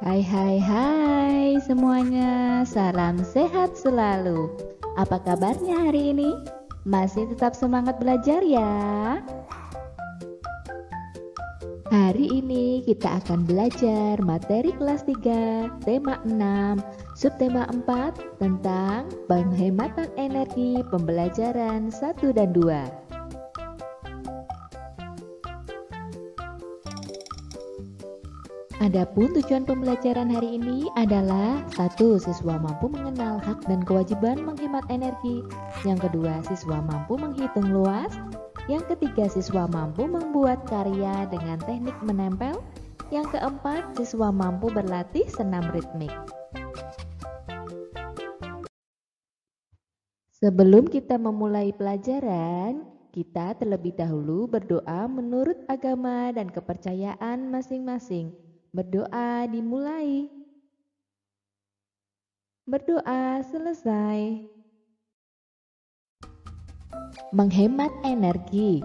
Hai hai hai semuanya, salam sehat selalu. Apa kabarnya hari ini? Masih tetap semangat belajar ya? Hari ini kita akan belajar materi kelas 3, tema 6, subtema 4 tentang penghematan energi pembelajaran 1 dan 2. Adapun tujuan pembelajaran hari ini adalah 1. Siswa mampu mengenal hak dan kewajiban menghemat energi. Yang kedua, siswa mampu menghitung luas. Yang ketiga, siswa mampu membuat karya dengan teknik menempel. Yang keempat, siswa mampu berlatih senam ritmik. Sebelum kita memulai pelajaran, kita terlebih dahulu berdoa menurut agama dan kepercayaan masing-masing. Berdoa dimulai. Berdoa selesai. Menghemat energi.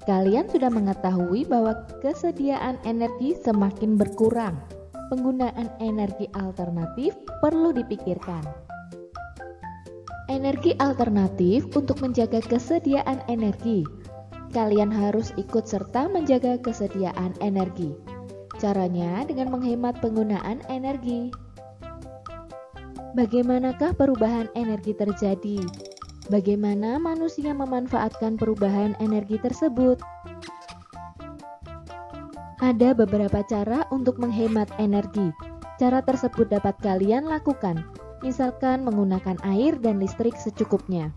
Kalian sudah mengetahui bahwa kesediaan energi semakin berkurang. Penggunaan energi alternatif perlu dipikirkan. Energi alternatif untuk menjaga kesediaan energi. Kalian harus ikut serta menjaga kesediaan energi. Caranya dengan menghemat penggunaan energi. Bagaimanakah perubahan energi terjadi? Bagaimana manusia memanfaatkan perubahan energi tersebut? Ada beberapa cara untuk menghemat energi. Cara tersebut dapat kalian lakukan, misalkan menggunakan air dan listrik secukupnya.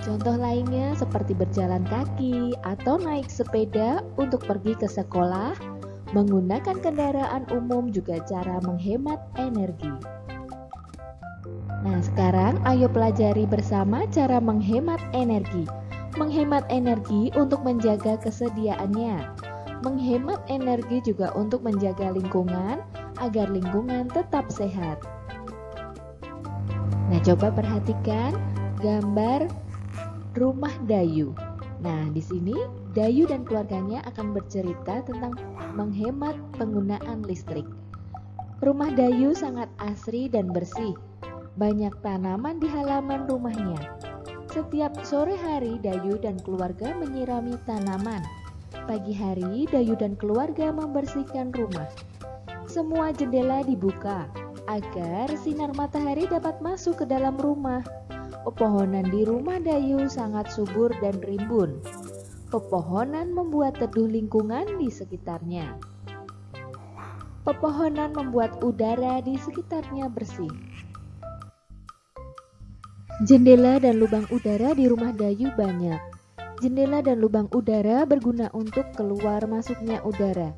Contoh lainnya seperti berjalan kaki atau naik sepeda untuk pergi ke sekolah. Menggunakan kendaraan umum juga cara menghemat energi. Nah, sekarang ayo pelajari bersama cara menghemat energi. Menghemat energi untuk menjaga kesediaannya. Menghemat energi juga untuk menjaga lingkungan agar lingkungan tetap sehat. Nah, coba perhatikan gambar rumah Dayu. Nah, di sini Dayu dan keluarganya akan bercerita tentang menghemat penggunaan listrik. Rumah Dayu sangat asri dan bersih. Banyak tanaman di halaman rumahnya. Setiap sore hari Dayu dan keluarga menyirami tanaman. Pagi hari Dayu dan keluarga membersihkan rumah. Semua jendela dibuka agar sinar matahari dapat masuk ke dalam rumah. Pepohonan di rumah Dayu sangat subur dan rimbun. Pepohonan membuat teduh lingkungan di sekitarnya. Pepohonan membuat udara di sekitarnya bersih. Jendela dan lubang udara di rumah Dayu banyak. Jendela dan lubang udara berguna untuk keluar masuknya udara.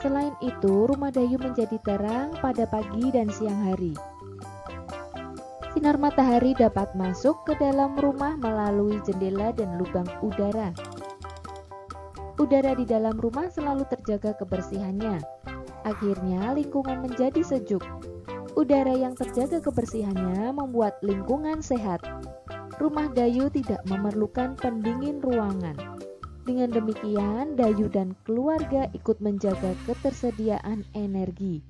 Selain itu, rumah Dayu menjadi terang pada pagi dan siang hari. Sinar matahari dapat masuk ke dalam rumah melalui jendela dan lubang udara. Udara di dalam rumah selalu terjaga kebersihannya. Akhirnya lingkungan menjadi sejuk. Udara yang terjaga kebersihannya membuat lingkungan sehat. Rumah Dayu tidak memerlukan pendingin ruangan. Dengan demikian, Dayu dan keluarga ikut menjaga ketersediaan energi.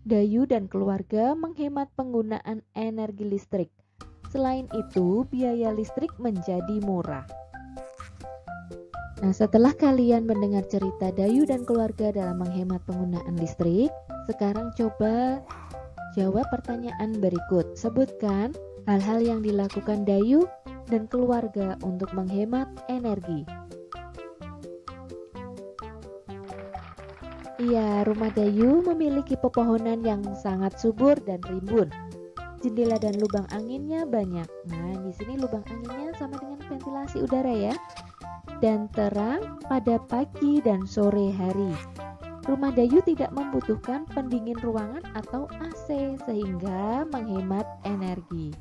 Dayu dan keluarga menghemat penggunaan energi listrik. Selain itu, biaya listrik menjadi murah. Nah, setelah kalian mendengar cerita Dayu dan keluarga dalam menghemat penggunaan listrik, sekarang coba jawab pertanyaan berikut. Sebutkan hal-hal yang dilakukan Dayu dan keluarga untuk menghemat energi. Iya, rumah Dayu memiliki pepohonan yang sangat subur dan rimbun. Jendela dan lubang anginnya banyak. Nah, di sini lubang anginnya sama dengan ventilasi udara ya. Dan terang pada pagi dan sore hari. Rumah Dayu tidak membutuhkan pendingin ruangan atau AC sehingga menghemat energi.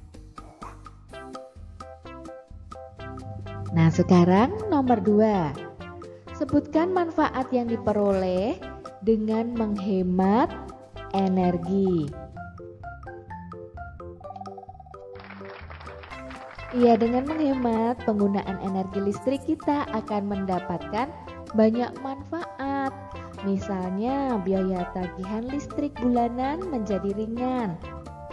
Nah, sekarang nomor 2. Sebutkan manfaat yang diperoleh dengan menghemat energi. Iya, dengan menghemat penggunaan energi listrik kita akan mendapatkan banyak manfaat. Misalnya, biaya tagihan listrik bulanan menjadi ringan,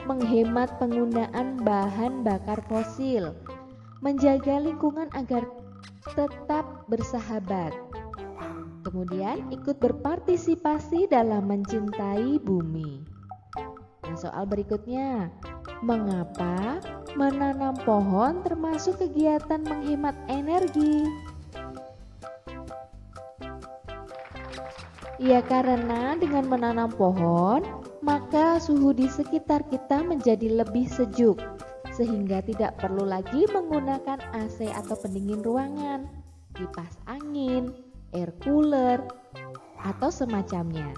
menghemat penggunaan bahan bakar fosil, menjaga lingkungan agar tetap bersahabat. Kemudian ikut berpartisipasi dalam mencintai bumi. Nah, soal berikutnya, mengapa menanam pohon termasuk kegiatan menghemat energi? Ya, karena dengan menanam pohon, maka suhu di sekitar kita menjadi lebih sejuk, sehingga tidak perlu lagi menggunakan AC atau pendingin ruangan, kipas angin, air cooler, atau semacamnya.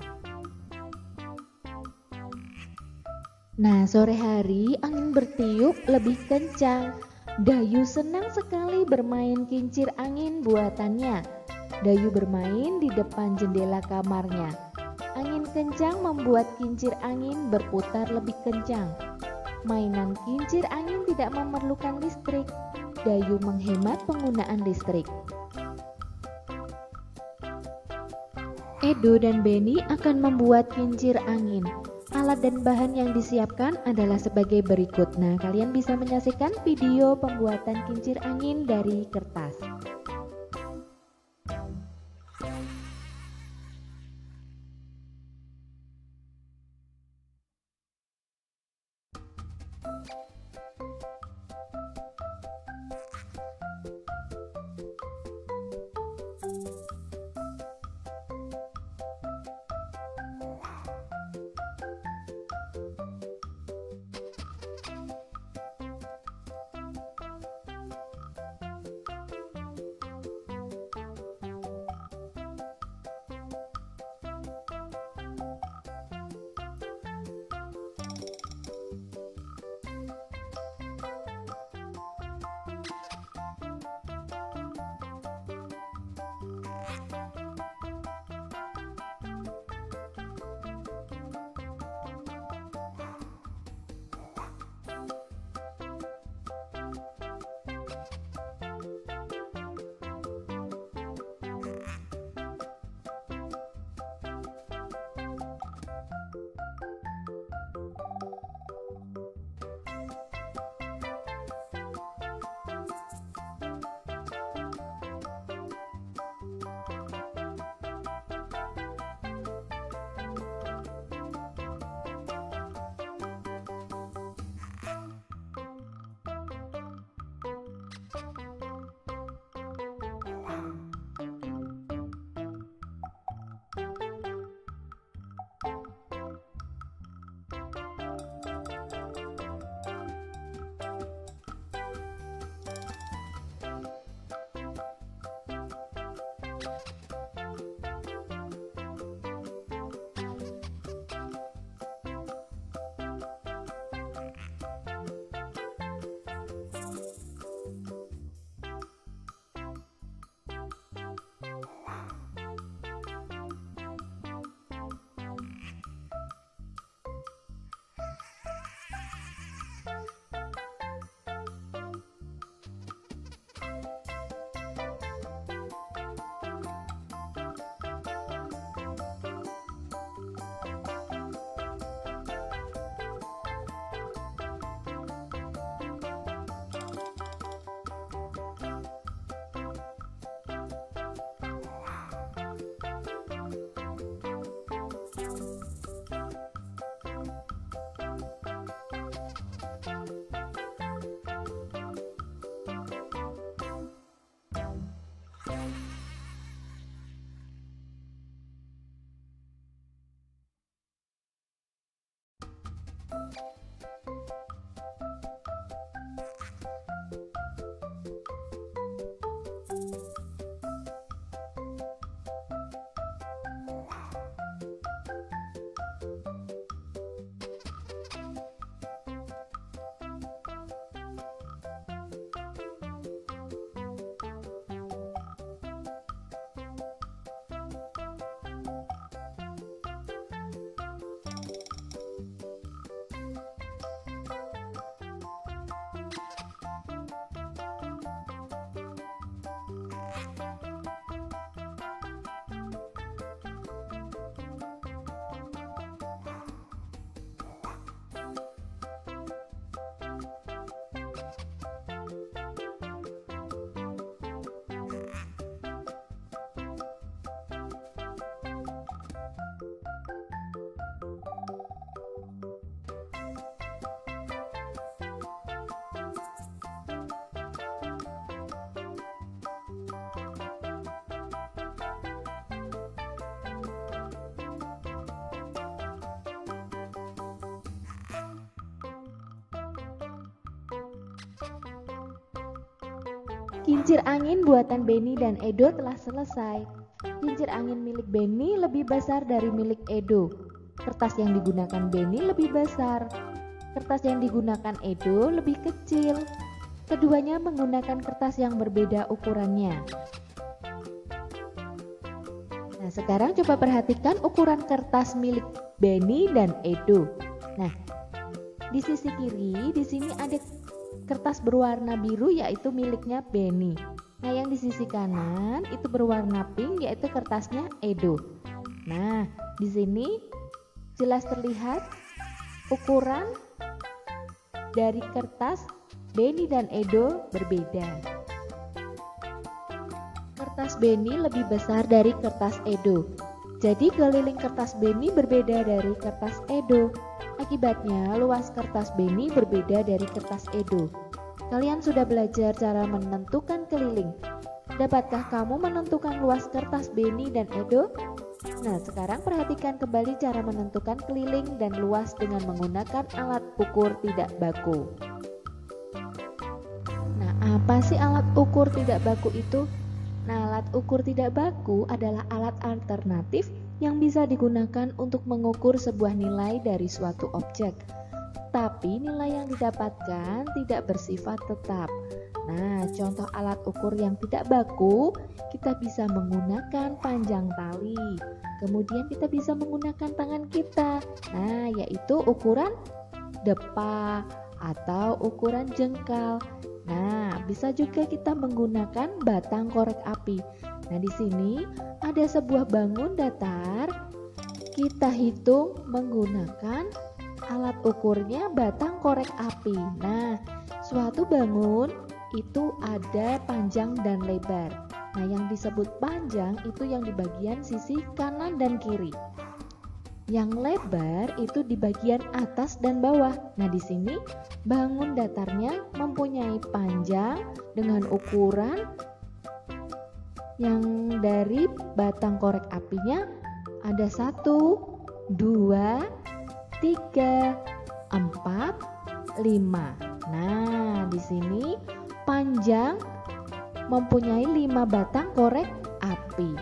Nah, sore hari angin bertiup lebih kencang. Dayu senang sekali bermain kincir angin buatannya. Dayu bermain di depan jendela kamarnya. Angin kencang membuat kincir angin berputar lebih kencang. Mainan kincir angin tidak memerlukan listrik. Dayu menghemat penggunaan listrik. Edo dan Benny akan membuat kincir angin. Alat dan bahan yang disiapkan adalah sebagai berikut. Nah, kalian bisa menyaksikan video pembuatan kincir angin dari kertas. Kincir angin buatan Beni dan Edo telah selesai. Kincir angin milik Beni lebih besar dari milik Edo. Kertas yang digunakan Beni lebih besar. Kertas yang digunakan Edo lebih kecil. Keduanya menggunakan kertas yang berbeda ukurannya. Nah, sekarang coba perhatikan ukuran kertas milik Beni dan Edo. Nah, di sisi kiri di sini ada kertas berwarna biru yaitu miliknya Beni. Nah, yang di sisi kanan itu berwarna pink yaitu kertasnya Edo. Nah, di sini jelas terlihat ukuran dari kertas Beni dan Edo berbeda. Kertas Beni lebih besar dari kertas Edo. Jadi keliling kertas Beni berbeda dari kertas Edo. Akibatnya luas kertas Beni berbeda dari kertas Edo. Kalian sudah belajar cara menentukan keliling. Dapatkah kamu menentukan luas kertas Beni dan Edo? Nah, sekarang perhatikan kembali cara menentukan keliling dan luas dengan menggunakan alat ukur tidak baku. Nah, apa sih alat ukur tidak baku itu? Nah, alat ukur tidak baku adalah alat alternatif yang bisa digunakan untuk mengukur sebuah nilai dari suatu objek. Tapi nilai yang didapatkan tidak bersifat tetap. Nah, contoh alat ukur yang tidak baku, kita bisa menggunakan panjang tali. Kemudian kita bisa menggunakan tangan kita. Nah, yaitu ukuran depa atau ukuran jengkal. Nah, bisa juga kita menggunakan batang korek api. Nah, di sini ada sebuah bangun datar. Kita hitung menggunakan alat ukurnya batang korek api. Nah, suatu bangun itu ada panjang dan lebar. Nah, yang disebut panjang itu yang di bagian sisi kanan dan kiri. Yang lebar itu di bagian atas dan bawah. Nah, di sini bangun datarnya mempunyai panjang dengan ukuran yang dari batang korek apinya ada 1, 2, 3, 4, 5. Nah, di sini panjang mempunyai 5 batang korek api.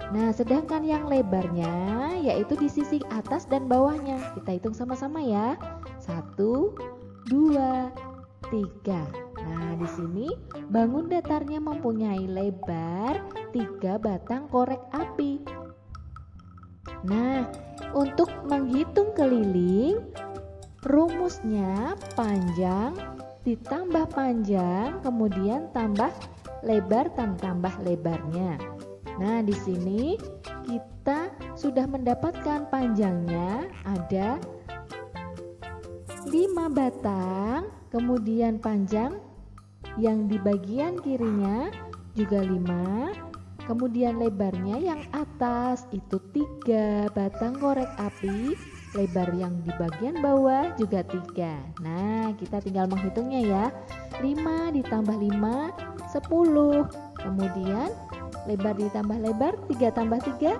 Nah, sedangkan yang lebarnya yaitu di sisi atas dan bawahnya. Kita hitung sama-sama ya. 1, 2, 3. Nah, di sini bangun datarnya mempunyai lebar 3 batang korek api. Nah, untuk menghitung keliling, rumusnya panjang ditambah panjang, kemudian tambah lebar tambah lebarnya. Nah, di sini kita sudah mendapatkan panjangnya ada 5 batang, kemudian panjang yang di bagian kirinya juga 5, kemudian lebarnya yang atas itu 3 batang korek api, lebar yang di bagian bawah juga 3. Nah, kita tinggal menghitungnya ya. 5 ditambah 5, 10. Kemudian lebar ditambah lebar, 3 tambah 3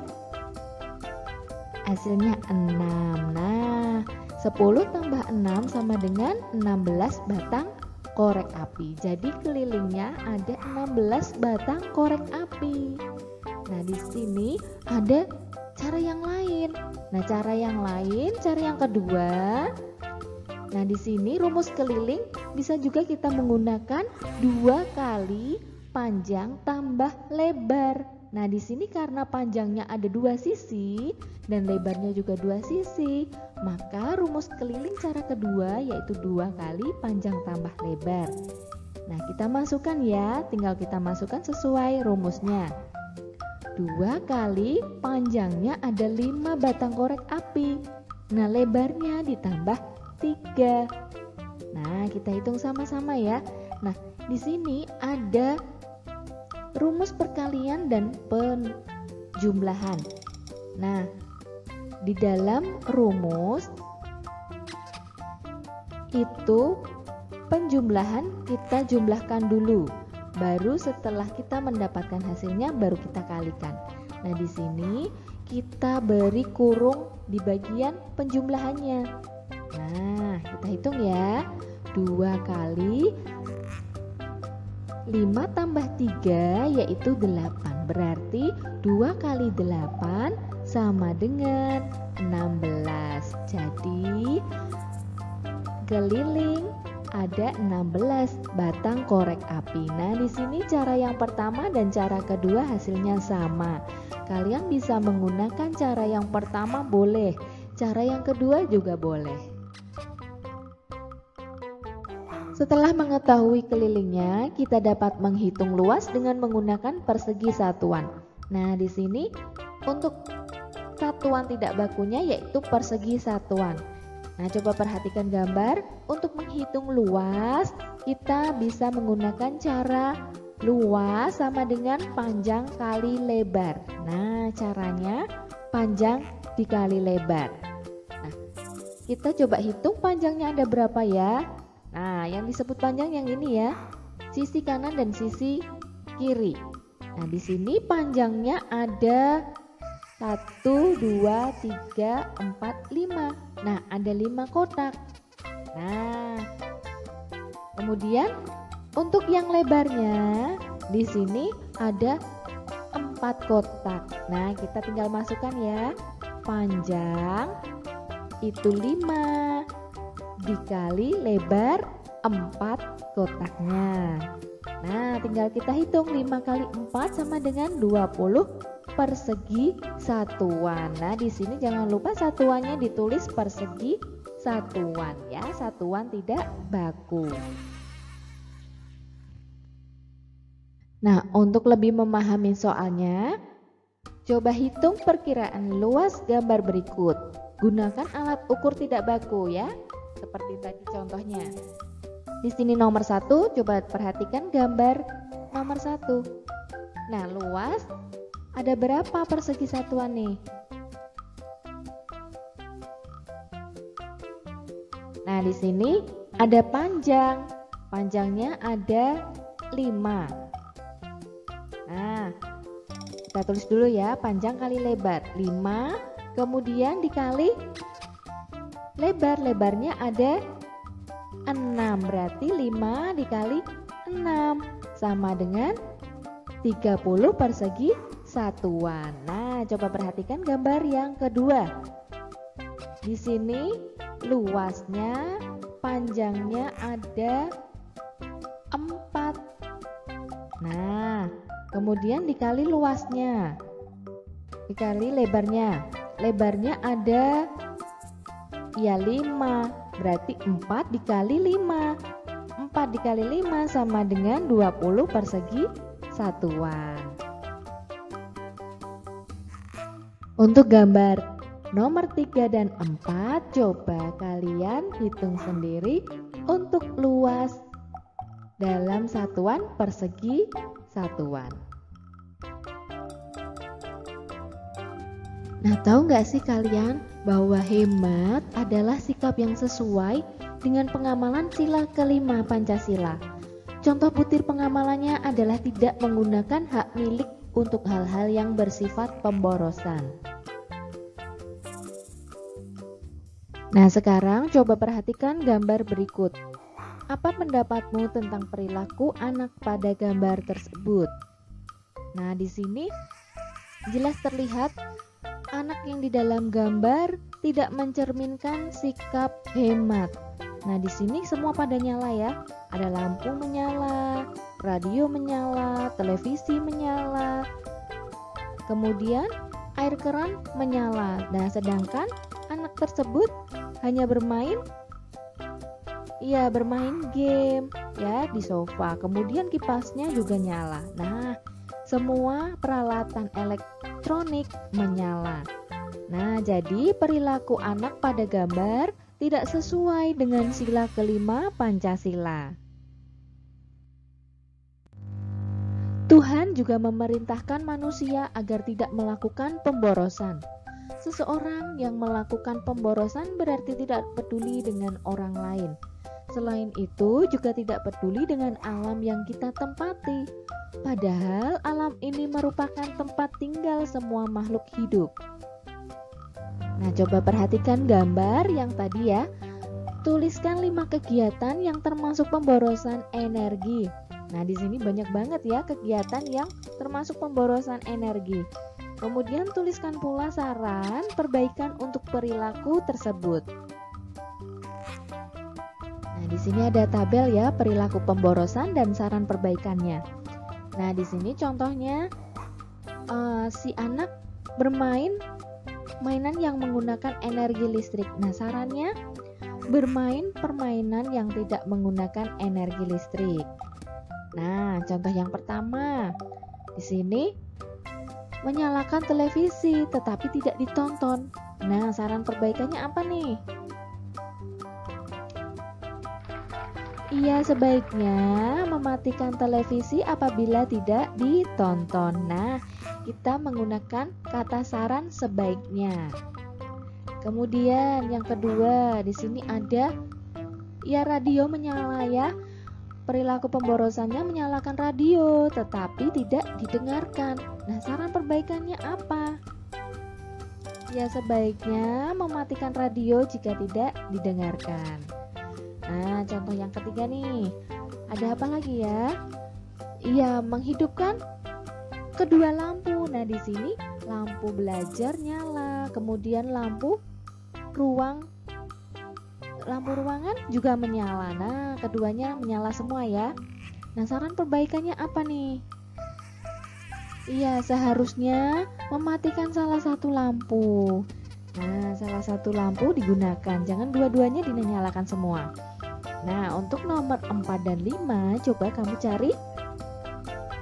hasilnya 6. Nah, 10 tambah 6 sama dengan 16 batang korek api. Jadi kelilingnya ada 16 batang korek api. Nah, di sini ada cara yang lain. Nah, cara yang kedua. Nah, di sini rumus keliling bisa juga kita menggunakan 2 kali panjang tambah lebar. Nah, di sini karena panjangnya ada 2 sisi dan lebarnya juga 2 sisi, maka rumus keliling cara kedua yaitu 2 kali panjang tambah lebar. Nah, kita masukkan ya, tinggal kita masukkan sesuai rumusnya. 2 kali panjangnya ada 5 batang korek api. Nah, lebarnya ditambah 3. Nah, kita hitung sama-sama ya. Nah, di sini ada rumus perkalian dan penjumlahan. Nah, di dalam rumus itu penjumlahan kita jumlahkan dulu. Baru setelah kita mendapatkan hasilnya baru kita kalikan. Nah, di sini kita beri kurung di bagian penjumlahannya. Nah, kita hitung ya. 2 kali 5 tambah 3 yaitu 8. Berarti 2 kali 8 sama dengan 16. Jadi keliling ada 16 batang korek api. Nah, di sini cara yang pertama dan cara kedua hasilnya sama. Kalian bisa menggunakan cara yang pertama boleh, cara yang kedua juga boleh. Setelah mengetahui kelilingnya, kita dapat menghitung luas dengan menggunakan persegi satuan. Nah, di sini untuk satuan tidak bakunya yaitu persegi satuan. Nah, coba perhatikan gambar. Untuk menghitung luas, kita bisa menggunakan cara luas sama dengan panjang kali lebar. Nah, caranya panjang dikali lebar. Nah, kita coba hitung panjangnya ada berapa ya? Nah, yang disebut panjang yang ini ya, sisi kanan dan sisi kiri. Nah, di sini panjangnya ada 1, 2, 3, 4, 5. Nah, ada 5 kotak. Nah, kemudian untuk yang lebarnya di sini ada 4 kotak. Nah, kita tinggal masukkan ya. Panjang itu 5 dikali lebar 4 kotaknya. Nah, tinggal kita hitung 5 kali 4 sama dengan 20 persegi satuan. Nah, di sini jangan lupa satuannya ditulis persegi satuan ya, satuan tidak baku. Nah, untuk lebih memahami soalnya, coba hitung perkiraan luas gambar berikut. Gunakan alat ukur tidak baku ya, seperti tadi contohnya. Di sini nomor 1, coba perhatikan gambar nomor 1. Nah, luas ada berapa persegi satuan nih? Nah, di sini ada panjang. Panjangnya ada 5. Nah, kita tulis dulu ya, panjang kali lebar 5, kemudian dikali lebarnya ada 6, berarti 5 dikali 6 sama dengan 30 persegi satuan. Nah, coba perhatikan gambar yang kedua. Di sini luasnya, panjangnya ada 4. Nah, kemudian dikali luasnya, dikali lebarnya. Lebarnya ada ya 5, berarti 4 dikali 5. 4 dikali 5 sama dengan 20 persegi satuan. Untuk gambar nomor 3 dan 4, coba kalian hitung sendiri untuk luas dalam satuan persegi satuan. Nah, tahu nggak sih kalian bahwa hemat adalah sikap yang sesuai dengan pengamalan sila kelima Pancasila. Contoh butir pengamalannya adalah tidak menggunakan hak milik untuk hal-hal yang bersifat pemborosan. Nah, sekarang coba perhatikan gambar berikut. Apa pendapatmu tentang perilaku anak pada gambar tersebut? Nah, di sini jelas terlihat anak yang di dalam gambar tidak mencerminkan sikap hemat. Nah, di sini semua pada nyala ya. Ada lampu menyala, radio menyala, televisi menyala. Kemudian air keran menyala. Nah, sedangkan anak tersebut hanya bermain game ya di sofa. Kemudian kipasnya juga nyala. Nah, semua peralatan elektronik menyala. Nah, jadi perilaku anak pada gambar tidak sesuai dengan sila kelima Pancasila. Tuhan juga memerintahkan manusia agar tidak melakukan pemborosan. Seseorang yang melakukan pemborosan berarti tidak peduli dengan orang lain. Selain itu, juga tidak peduli dengan alam yang kita tempati. Padahal alam ini merupakan tempat tinggal semua makhluk hidup. Nah, coba perhatikan gambar yang tadi ya. Tuliskan 5 kegiatan yang termasuk pemborosan energi. Nah, di sini banyak banget ya kegiatan yang termasuk pemborosan energi. Kemudian tuliskan pula saran perbaikan untuk perilaku tersebut. Nah, di sini ada tabel ya perilaku pemborosan dan saran perbaikannya. Nah, di sini contohnya si anak bermain mainan yang menggunakan energi listrik. Nah, sarannya bermain permainan yang tidak menggunakan energi listrik. Nah, contoh yang pertama, di sini menyalakan televisi tetapi tidak ditonton. Nah, saran perbaikannya apa nih? Ia sebaiknya mematikan televisi apabila tidak ditonton. Nah, kita menggunakan kata saran sebaiknya. Kemudian yang kedua, di sini ada ya radio menyala ya. Perilaku pemborosannya menyalakan radio tetapi tidak didengarkan. Nah, saran perbaikannya apa? Ya, sebaiknya mematikan radio jika tidak didengarkan. Nah, contoh yang ketiga nih. Ada apa lagi ya? Iya, menghidupkan kedua lampu. Nah, di sini lampu belajar nyala, kemudian lampu ruangan juga menyala. Nah, keduanya menyala semua ya. Nah, saran perbaikannya apa nih? Iya, seharusnya mematikan salah satu lampu. Nah, salah satu lampu digunakan, jangan dua-duanya dinyalakan semua. Nah, untuk nomor 4 dan 5, coba kamu cari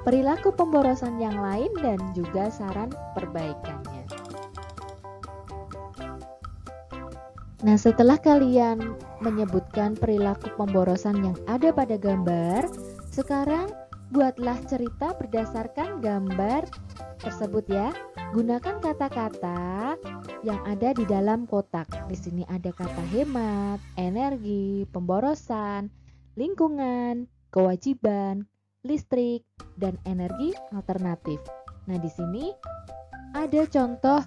perilaku pemborosan yang lain dan juga saran perbaikannya. Nah, setelah kalian menyebutkan perilaku pemborosan yang ada pada gambar, sekarang buatlah cerita berdasarkan gambar tersebut ya. Gunakan kata-kata yang ada di dalam kotak. Di sini ada kata hemat, energi, pemborosan, lingkungan, kewajiban, listrik, dan energi alternatif. Nah, di sini ada contoh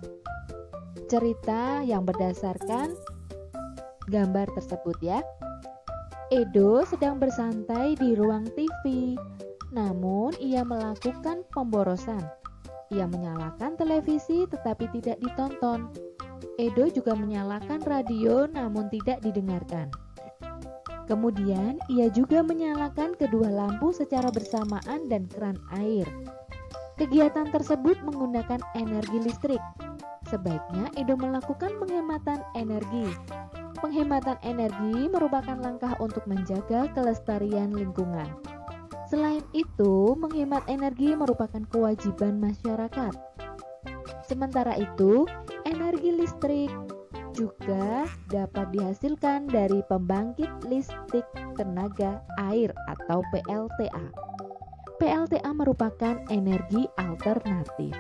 cerita yang berdasarkan gambar tersebut ya. Edo sedang bersantai di ruang TV, namun ia melakukan pemborosan. Ia menyalakan televisi tetapi tidak ditonton. Edo juga menyalakan radio namun tidak didengarkan. Kemudian ia juga menyalakan kedua lampu secara bersamaan dan keran air. Kegiatan tersebut menggunakan energi listrik. Sebaiknya Edo melakukan penghematan energi. Penghematan energi merupakan langkah untuk menjaga kelestarian lingkungan. Selain itu, menghemat energi merupakan kewajiban masyarakat. Sementara itu, energi listrik juga dapat dihasilkan dari pembangkit listrik tenaga air atau PLTA. PLTA merupakan energi alternatif.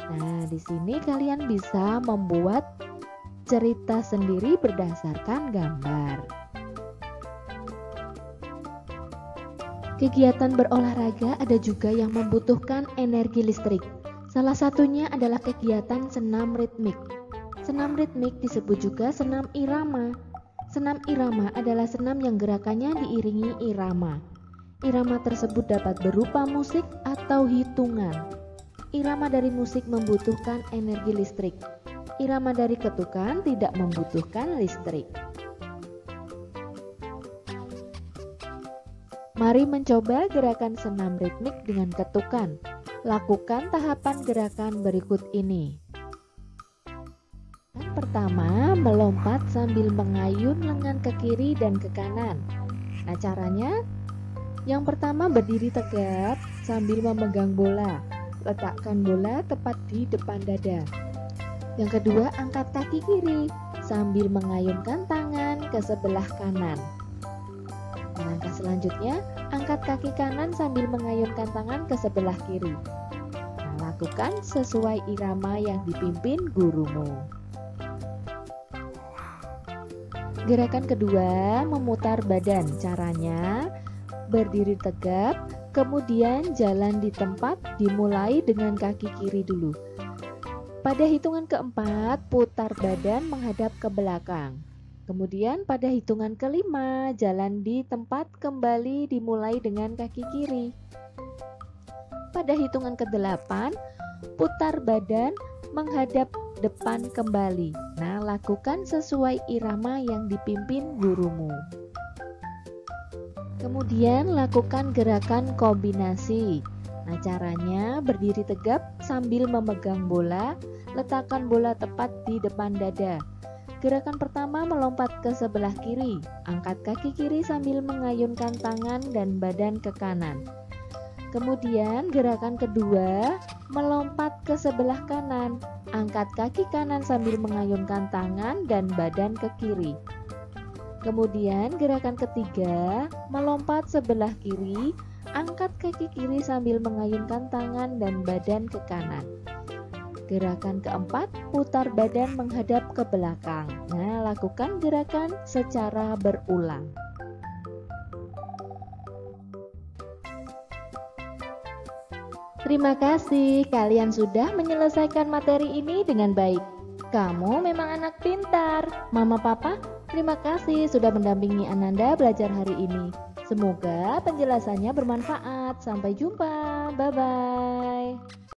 Nah, di sini kalian bisa membuat cerita sendiri berdasarkan gambar. Kegiatan berolahraga ada juga yang membutuhkan energi listrik. Salah satunya adalah kegiatan senam ritmik. Senam ritmik disebut juga senam irama. Senam irama adalah senam yang gerakannya diiringi irama. Irama tersebut dapat berupa musik atau hitungan. Irama dari musik membutuhkan energi listrik. Irama dari ketukan tidak membutuhkan listrik. Mari mencoba gerakan senam ritmik dengan ketukan. Lakukan tahapan gerakan berikut ini. Yang pertama, melompat sambil mengayun lengan ke kiri dan ke kanan. Nah, caranya yang pertama berdiri tegap sambil memegang bola. Letakkan bola tepat di depan dada. Yang kedua, angkat kaki kiri sambil mengayunkan tangan ke sebelah kanan. Langkah selanjutnya, angkat kaki kanan sambil mengayunkan tangan ke sebelah kiri. Nah, lakukan sesuai irama yang dipimpin gurumu. Gerakan kedua, memutar badan. Caranya, berdiri tegap, kemudian jalan di tempat dimulai dengan kaki kiri dulu. Pada hitungan keempat, putar badan menghadap ke belakang. Kemudian pada hitungan kelima, jalan di tempat kembali dimulai dengan kaki kiri. Pada hitungan ke-8, putar badan menghadap depan kembali. Nah, lakukan sesuai irama yang dipimpin gurumu. Kemudian lakukan gerakan kombinasi. Nah, caranya berdiri tegap sambil memegang bola, letakkan bola tepat di depan dada. Gerakan pertama melompat ke sebelah kiri, angkat kaki kiri sambil mengayunkan tangan dan badan ke kanan. Kemudian gerakan kedua, melompat ke sebelah kanan, angkat kaki kanan sambil mengayunkan tangan dan badan ke kiri. Kemudian gerakan ketiga, melompat sebelah kiri, angkat kaki kiri sambil mengayunkan tangan dan badan ke kanan. Gerakan keempat, putar badan menghadap ke belakang. Nah, lakukan gerakan secara berulang. Terima kasih, kalian sudah menyelesaikan materi ini dengan baik. Kamu memang anak pintar. Mama Papa, terima kasih sudah mendampingi Ananda belajar hari ini. Semoga penjelasannya bermanfaat. Sampai jumpa. Bye-bye.